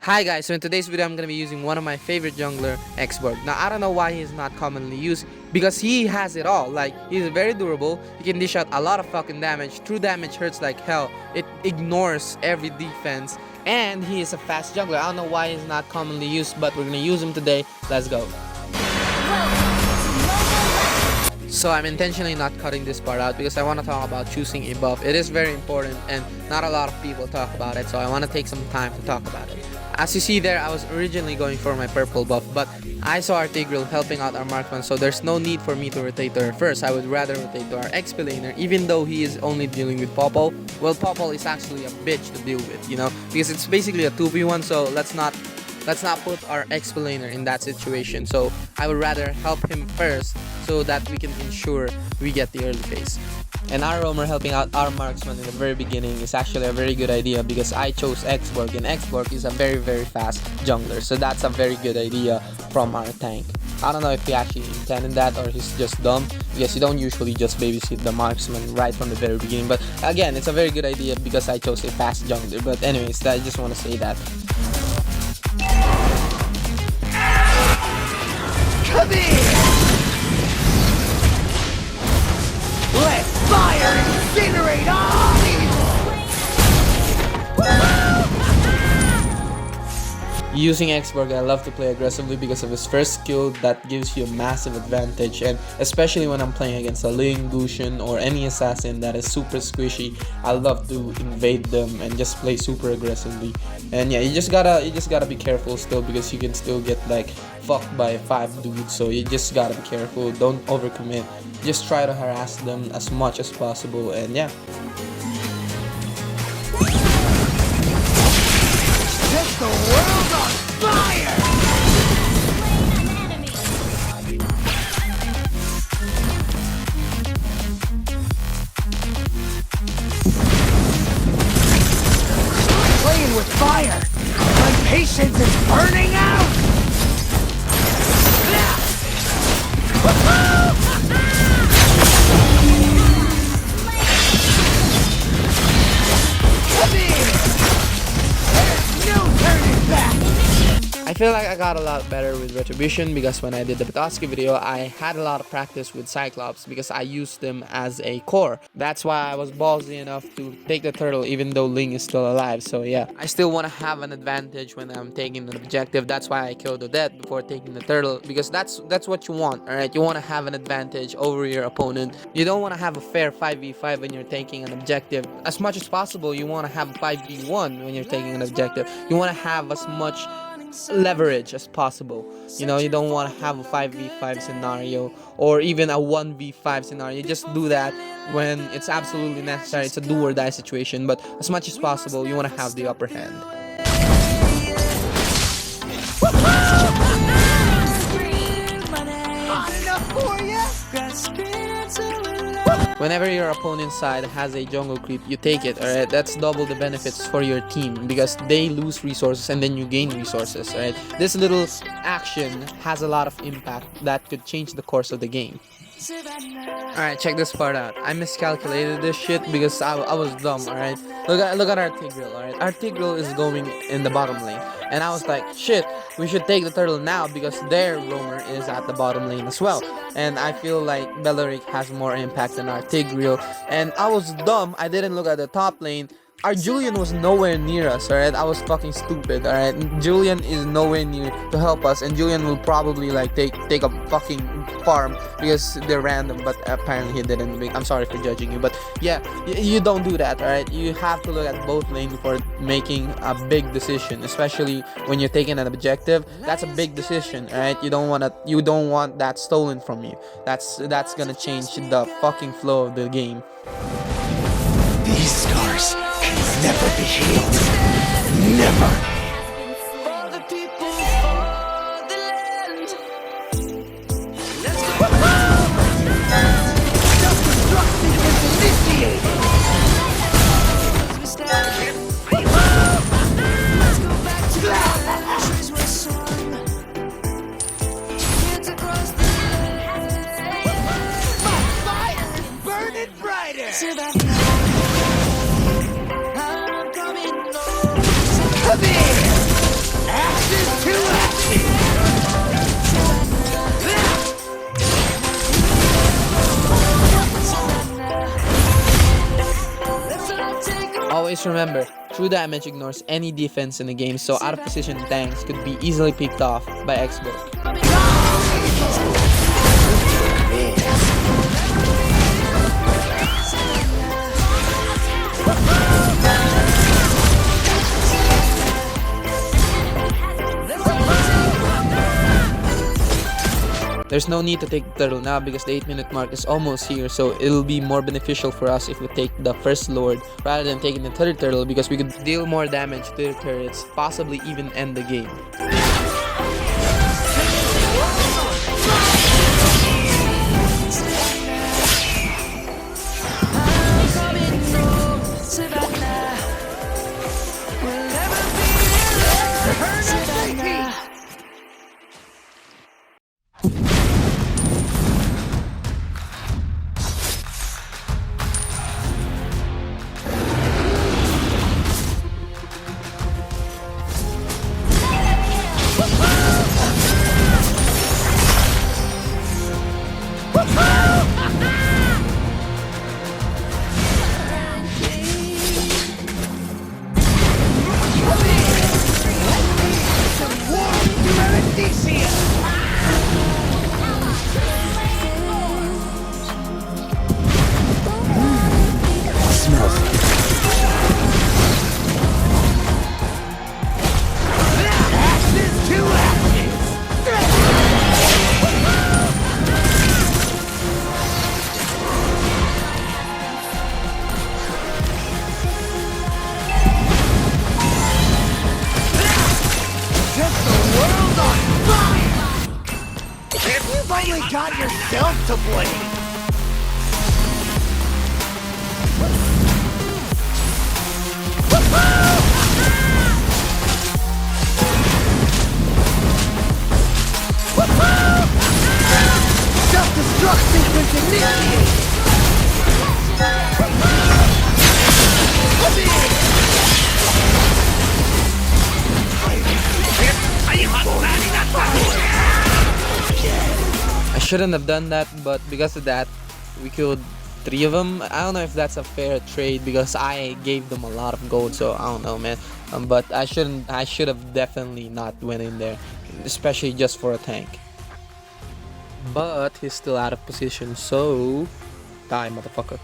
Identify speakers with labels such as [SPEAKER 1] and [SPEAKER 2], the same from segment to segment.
[SPEAKER 1] Hi guys, so in today's video I'm going to be using one of my favorite jungler, X.Borg. Now I don't know why he's not commonly used, because he has it all. Like, he's very durable, he can dish out a lot of fucking damage, true damage hurts like hell, it ignores every defense, and he is a fast jungler. I don't know why he's not commonly used, but we're going to use him today. Let's go. So I'm intentionally not cutting this part out because I want to talk about choosing a buff. It is very important and not a lot of people talk about it, so I want to take some time to talk about it. As you see there, I was originally going for my purple buff, but I saw our Tigreal helping out our marksman, so there's no need for me to rotate to her first. I would rather rotate to our XP laner, even though he is only dealing with Popol. Well, Popol is actually a bitch to deal with, you know, because it's basically a 2v1, so let's not put our XP laner in that situation. So I would rather help him first so that we can ensure we get the early phase. And our roamer helping out our marksman in the very beginning is actually a very good idea because I chose X.Borg, and X.Borg is a very fast jungler. So that's a very good idea from our tank. I don't know if he actually intended that or he's just dumb, because you don't usually just babysit the marksman right from the very beginning. But again, it's a very good idea because I chose a fast jungler. But anyways, I just want to say that.
[SPEAKER 2] Come in! Let's fire and incinerate all
[SPEAKER 1] Using X.Borg, I love to play aggressively because of his first skill that gives you a massive advantage, and especially when I'm playing against a Ling, Gusion, or any assassin that is super squishy, I love to invade them and just play super aggressively. And yeah, you just gotta be careful still, because you can still get like fucked by 5 dudes, so you just gotta be careful, don't overcommit, just try to harass them as much as possible, and yeah.
[SPEAKER 2] Set the world on fire! Playing with fire! My patience is burning out!
[SPEAKER 1] I feel like I got a lot better with Retribution because when I did the Petoskey video, I had a lot of practice with Cyclops because I used them as a core. That's why I was ballsy enough to take the turtle even though Ling is still alive, so yeah. I still want to have an advantage when I'm taking an objective. That's why I killed Odette before taking the turtle, because that's what you want, alright? You want to have an advantage over your opponent. You don't want to have a fair 5v5 when you're taking an objective. As much as possible, you want to have a 5v1 when you're taking an objective. You want to have as much leverage as possible. You know, you don't want to have a 5v5 scenario or even a 1v5 scenario. You just do that when it's absolutely necessary. It's a do or die situation, but as much as possible you want to have the upper hand. Whenever your opponent's side has a jungle creep, you take it, alright? That's double the benefits for your team because they lose resources and then you gain resources, alright? This little action has a lot of impact that could change the course of the game. Alright, check this part out. I miscalculated this shit because I was dumb, alright? Look at our Tigreal, alright? Our Tigreal is going in the bottom lane. And I was like, shit, we should take the turtle now because their roamer is at the bottom lane as well. And I feel like Beleric has more impact than our Tigreal. And I was dumb, I didn't look at the top lane. Our Julian was nowhere near us, alright? I was fucking stupid, alright? Julian is nowhere near to help us, and Julian will probably like take a fucking farm because they're random, but apparently he didn't. I'm sorry for judging you, but yeah, you don't do that, alright? You have to look at both lanes before making a big decision, especially when you're taking an objective. That's a big decision, alright? You don't want that stolen from you. That's gonna change the fucking flow of the game.
[SPEAKER 2] These scars can never be healed. Never! For the people, for the land. Self-destruction is initiated! Let's go back to the trees were sown. Hands across the land. My fire is burning brighter! Come in!
[SPEAKER 1] remember, true damage ignores any defense in the game, so out of position tanks could be easily picked off by X.Borg. There's no need to take the turtle now because the 8-minute mark is almost here, so it'll be more beneficial for us if we take the first lord rather than taking the third turtle, because we could deal more damage to the turrets, possibly even end the game.
[SPEAKER 2] only got yourself to blame. Self-destruct sequence initiated.
[SPEAKER 1] I shouldn't have done that, but because of that, we killed 3 of them. I don't know if that's a fair trade because I gave them a lot of gold, so I don't know, man. But I should have definitely not went in there, especially just for a tank. But he's still out of position, so die, motherfucker.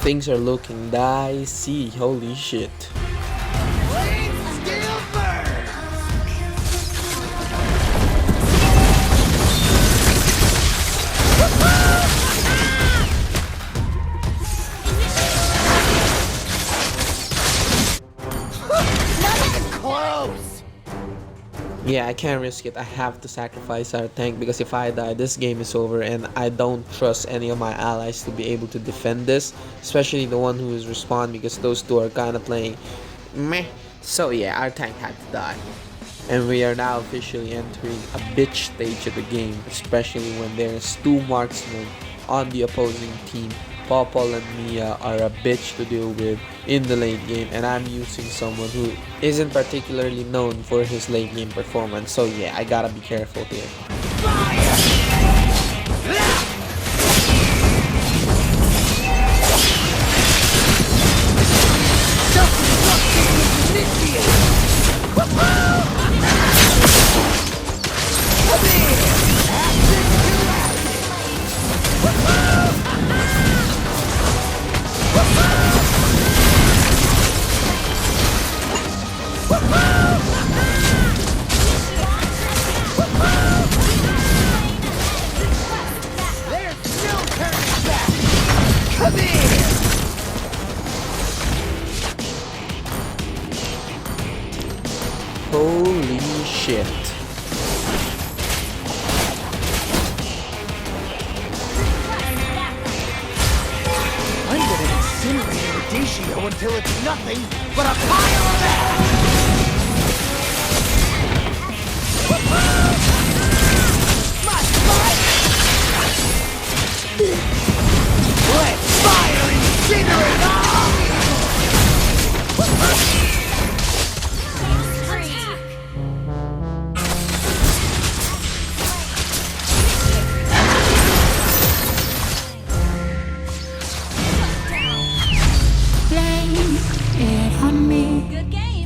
[SPEAKER 1] Things are looking dicey, holy shit. Yeah, I can't risk it. I have to sacrifice our tank because if I die, this game is over, and I don't trust any of my allies to be able to defend this, especially the one who is respawn, because those two are kind of playing meh. So yeah, our tank had to die. And we are now officially entering a bitch stage of the game, especially when there's two marksmen on the opposing team. Popol and Mia are a bitch to deal with in the late game, and I'm using someone who isn't particularly known for his late game performance, so yeah, I gotta be careful here. Holy shit.
[SPEAKER 2] I'm gonna incinerate Audacio until it's nothing but a pile of ash! Must fight! Let fire incinerate all!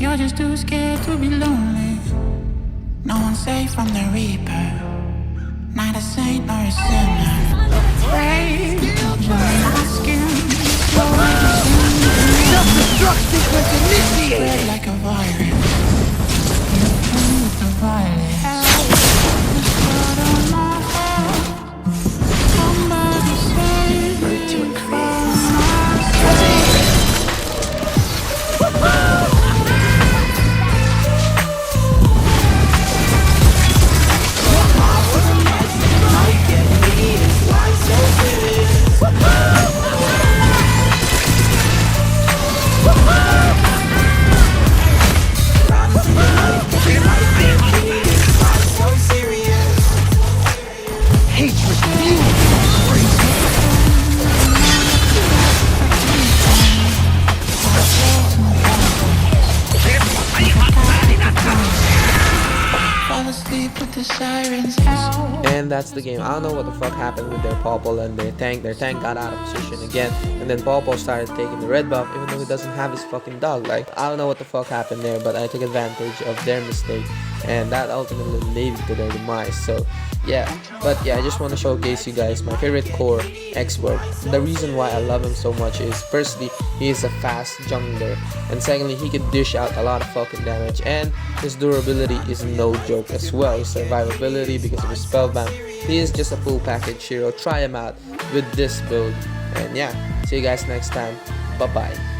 [SPEAKER 3] You're just too scared to be lonely. No one's safe from the Reaper. Not a saint nor a sinner. Afraid of your skin.
[SPEAKER 2] Self-destruct sequence initiated!
[SPEAKER 3] Spread like a virus. You're with the violence. The sword on my head. Somebody save me
[SPEAKER 2] To increase.
[SPEAKER 3] with the sirens out.
[SPEAKER 1] And that's the game. I don't know what the fuck happened with their Popol and their tank. Their tank got out of position again, and then Popol started taking the red buff even though he doesn't have his fucking dog. Like, I don't know what the fuck happened there, but I took advantage of their mistake, and that ultimately led to their demise. So yeah, but yeah, I just want to showcase you guys my favorite core, X.Borg. The reason why I love him so much is, firstly, he is a fast jungler, and secondly, he can dish out a lot of fucking damage, and his durability is no joke as well. His survivability because of his spellbound. He is just a full package hero. Try him out with this build, and yeah, see you guys next time. Bye bye.